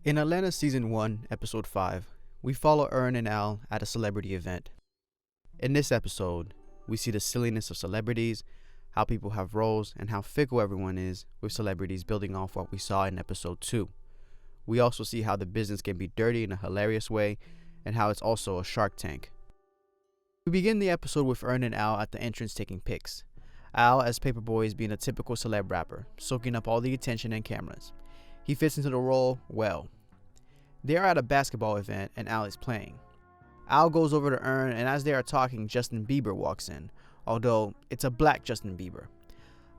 In Atlanta Season 1, Episode 5, we follow Ern and Al at a celebrity event. In this episode, we see the silliness of celebrities, how people have roles, and how fickle everyone is with celebrities, building off what we saw in Episode 2. We also see how the business can be dirty in a hilarious way, and how it's also a shark tank. We begin the episode with Ern and Al at the entrance taking pics. Al as Paperboy is being a typical celeb rapper, soaking up all the attention and cameras. He fits into the role well. They are at a basketball event and Al is playing. Al goes over to Ern, and as they are talking, Justin Bieber walks in, although it's a black Justin Bieber.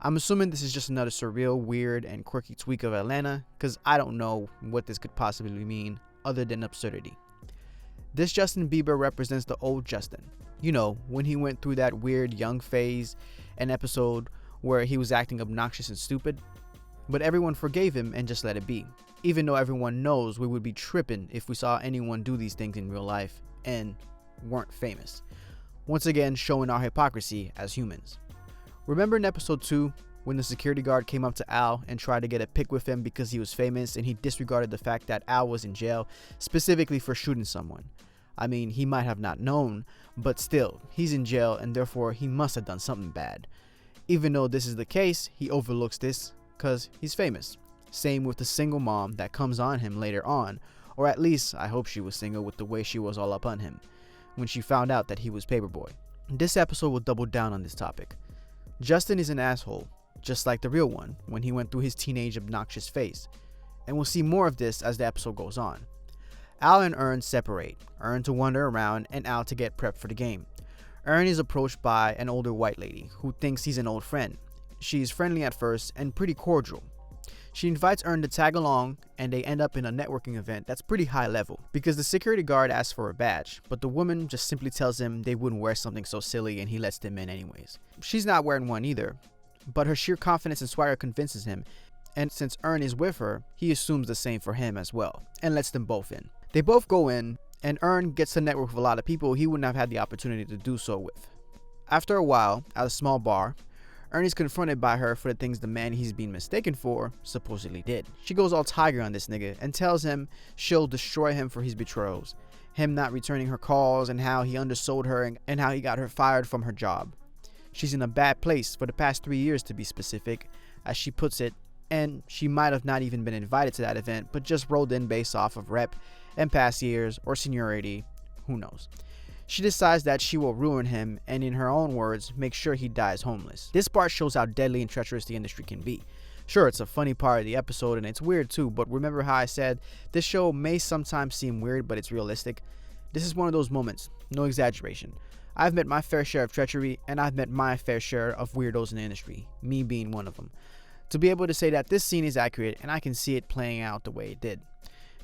I'm assuming this is just another surreal, weird, and quirky tweak of Atlanta, cause I don't know what this could possibly mean other than absurdity. This Justin Bieber represents the old Justin. You know, when he went through that weird young phase, an episode where he was acting obnoxious and stupid. But everyone forgave him and just let it be, even though everyone knows we would be tripping if we saw anyone do these things in real life and weren't famous. Once again, showing our hypocrisy as humans. Remember in episode 2 when the security guard came up to Al and tried to get a pic with him because he was famous, and he disregarded the fact that Al was in jail specifically for shooting someone? I mean, he might have not known, but still, he's in jail and therefore he must have done something bad. Even though this is the case, he overlooks this because he's famous. Same with the single mom that comes on him later on, or at least I hope she was single with the way she was all up on him when she found out that he was Paperboy. This episode will double down on this topic. Justin is an asshole, just like the real one when he went through his teenage obnoxious phase, and we'll see more of this as the episode goes on. Al and Ern separate, Ern to wander around and Al to get prepped for the game. Ern is approached by an older white lady who thinks he's an old friend. She is friendly at first and pretty cordial. She invites Ern to tag along, and they end up in a networking event that's pretty high level because the security guard asks for a badge, but the woman just simply tells him they wouldn't wear something so silly, and he lets them in anyways. She's not wearing one either, but her sheer confidence and swagger convinces him, and since Ern is with her, he assumes the same for him as well and lets them both in. They both go in, and Ern gets to network with a lot of people he wouldn't have had the opportunity to do so with. After a while, at a small bar, Ern is confronted by her for the things the man he's been mistaken for supposedly did. She goes all tiger on this nigga and tells him she'll destroy him for his betrayals, him not returning her calls, and how he undersold her and how he got her fired from her job. She's in a bad place for the past 3 years, to be specific, as she puts it, and she might have not even been invited to that event but just rolled in based off of rep and past years or seniority, who knows. She decides that she will ruin him and, in her own words, make sure he dies homeless. This part shows how deadly and treacherous the industry can be. Sure, it's a funny part of the episode and it's weird too, but remember how I said this show may sometimes seem weird but it's realistic? This is one of those moments, no exaggeration. I've met my fair share of treachery and I've met my fair share of weirdos in the industry, me being one of them. To be able to say that this scene is accurate and I can see it playing out the way it did.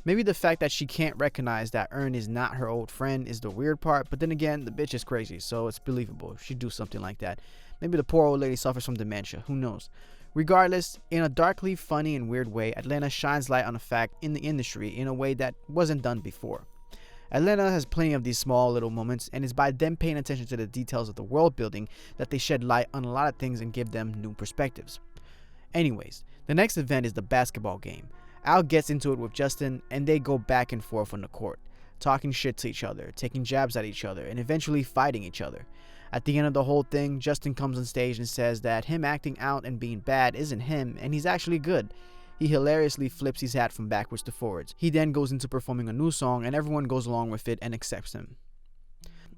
Maybe the fact that she can't recognize that Ern is not her old friend is the weird part, but then again, the bitch is crazy, so it's believable if she'd do something like that. Maybe the poor old lady suffers from dementia, who knows. Regardless, in a darkly funny and weird way, Atlanta shines light on a fact in the industry in a way that wasn't done before. Atlanta has plenty of these small little moments, and it's by them paying attention to the details of the world building that they shed light on a lot of things and give them new perspectives. Anyways, the next event is the basketball game. Al gets into it with Justin, and they go back and forth on the court, talking shit to each other, taking jabs at each other, and eventually fighting each other. At the end of the whole thing, Justin comes on stage and says that him acting out and being bad isn't him, and he's actually good. He hilariously flips his hat from backwards to forwards. He then goes into performing a new song, and everyone goes along with it and accepts him.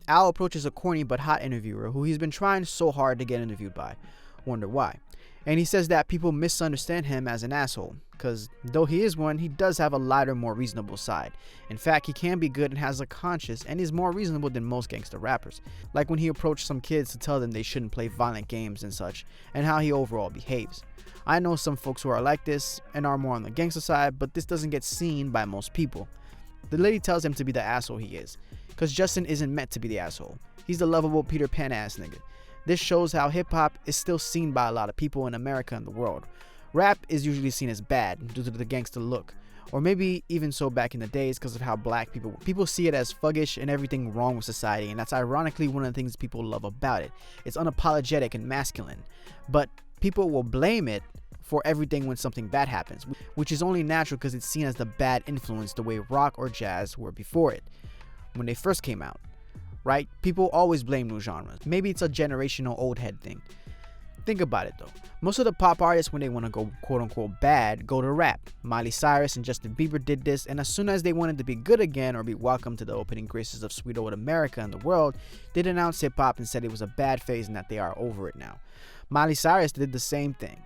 Al approaches a corny but hot interviewer who he's been trying so hard to get interviewed by. Wonder why. And he says that people misunderstand him as an asshole, because though he is one, he does have a lighter, more reasonable side. In fact, he can be good and has a conscience and is more reasonable than most gangster rappers. Like when he approached some kids to tell them they shouldn't play violent games and such, and how he overall behaves. I know some folks who are like this and are more on the gangster side, but this doesn't get seen by most people. The lady tells him to be the asshole he is, because Justin isn't meant to be the asshole. He's the lovable Peter Pan ass nigga. This shows how hip-hop is still seen by a lot of people in America and the world. Rap is usually seen as bad due to the gangster look, or maybe even so back in the days because of how black people see it as fuggish and everything wrong with society, and that's ironically one of the things people love about it. It's unapologetic and masculine, but people will blame it for everything when something bad happens, which is only natural because it's seen as the bad influence the way rock or jazz were before it, when they first came out, right? People always blame new genres. Maybe it's a generational old head thing. Think about it though. Most of the pop artists, when they want to go quote unquote bad, go to rap. Miley Cyrus and Justin Bieber did this, and as soon as they wanted to be good again or be welcome to the opening graces of sweet old America and the world, they denounced hip hop and said it was a bad phase and that they are over it now. Miley Cyrus did the same thing.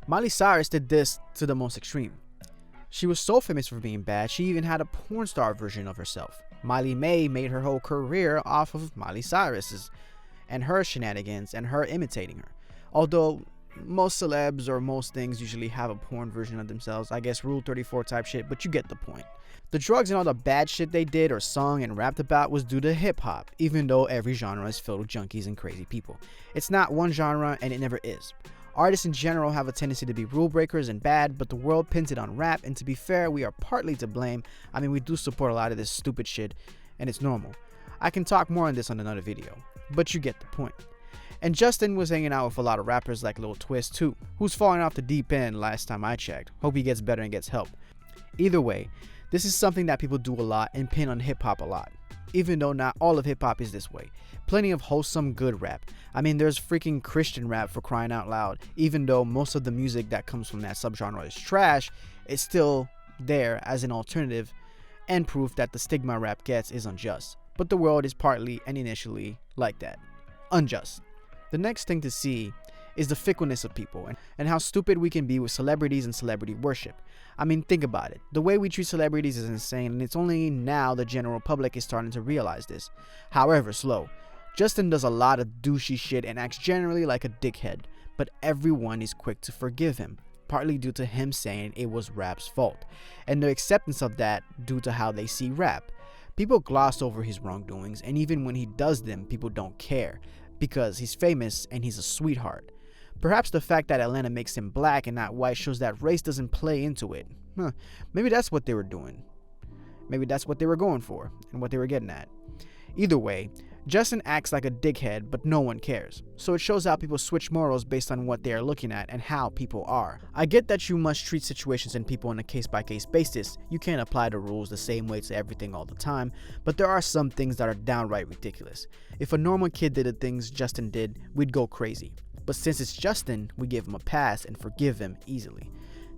Miley Cyrus did this to the most extreme. She was so famous for being bad, she even had a porn star version of herself. Miley May made her whole career off of Miley Cyrus's and her shenanigans and her imitating her. Although most celebs or most things usually have a porn version of themselves, I guess Rule 34 type shit, but you get the point. The drugs and all the bad shit they did or sung and rapped about was due to hip hop, even though every genre is filled with junkies and crazy people. It's not one genre and it never is. Artists in general have a tendency to be rule breakers and bad, but the world pins it on rap, and to be fair, we are partly to blame. I mean, we do support a lot of this stupid shit, and it's normal. I can talk more on this on another video, but you get the point. And Justin was hanging out with a lot of rappers like Lil Twist too, who's falling off the deep end last time I checked. Hope he gets better and gets help. Either way, this is something that people do a lot and pin on hip hop a lot. Even though not all of hip hop is this way. Plenty of wholesome good rap. I mean, there's freaking Christian rap for crying out loud. Even though most of the music that comes from that subgenre is trash, it's still there as an alternative and proof that the stigma rap gets is unjust. But the world is partly and initially like that. Unjust. The next thing to see is the fickleness of people and how stupid we can be with celebrities and celebrity worship. I mean, think about it. The way we treat celebrities is insane, and it's only now the general public is starting to realize this. However slow. Justin does a lot of douchey shit and acts generally like a dickhead, but everyone is quick to forgive him, partly due to him saying it was rap's fault, and the acceptance of that due to how they see rap. People gloss over his wrongdoings, and even when he does them, people don't care, because he's famous and he's a sweetheart. Perhaps the fact that Atlanta makes him black and not white shows that race doesn't play into it. Maybe that's what they were doing. Maybe that's what they were going for and what they were getting at. Either way, Justin acts like a dickhead, but no one cares. So it shows how people switch morals based on what they are looking at and how people are. I get that you must treat situations and people on a case-by-case basis. You can't apply the rules the same way to everything all the time, but there are some things that are downright ridiculous. If a normal kid did the things Justin did, we'd go crazy. But since it's Justin, we give him a pass and forgive him easily.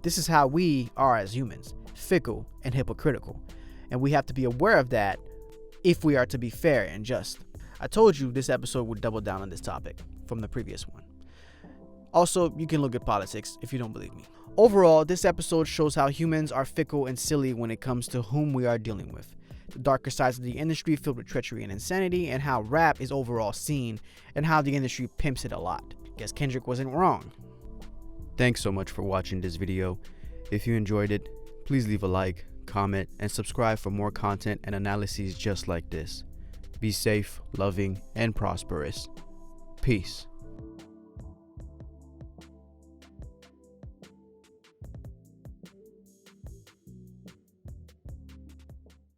This is how we are as humans, fickle and hypocritical. And we have to be aware of that if we are to be fair and just. I told you this episode would double down on this topic from the previous one. Also, you can look at politics if you don't believe me. Overall, this episode shows how humans are fickle and silly when it comes to whom we are dealing with. The darker sides of the industry filled with treachery and insanity, and how rap is overall seen, and how the industry pimps it a lot. Guess Kendrick wasn't wrong. Thanks so much for watching this video. If you enjoyed it, please leave a like, comment, and subscribe for more content and analyses just like this. Be safe, loving, and prosperous. Peace.